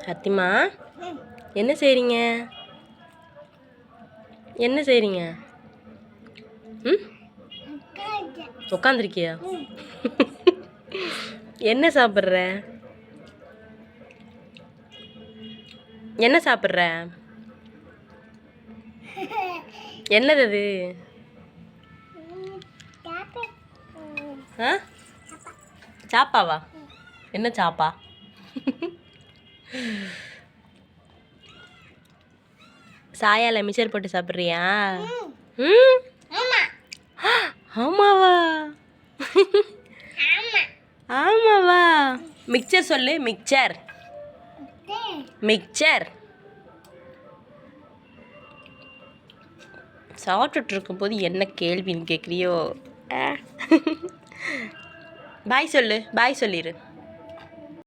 சத்தியமா என்ன செய்கிறீங்க? என்ன செய்கிறீங்க? ம் உட்காந்துருக்கியா? என்ன சாப்பிட்ற? என்ன சாப்பிட்ற? என்னது அது? ஆ சாப்பாவா? என்ன சாப்பா? சாயால மிச்சர் போட்டு சாப்பிட்றியா? ம் ஆமாவா? ஆமாவா? மிக்சர் சொல்லு. மிக்சர் மிக்சர் சாப்பிட்டுட்டு இருக்கும்போது என்ன கேள்வின்னு கேட்குறியோ? பாய் சொல்லு. பாய் சொல்லிடு.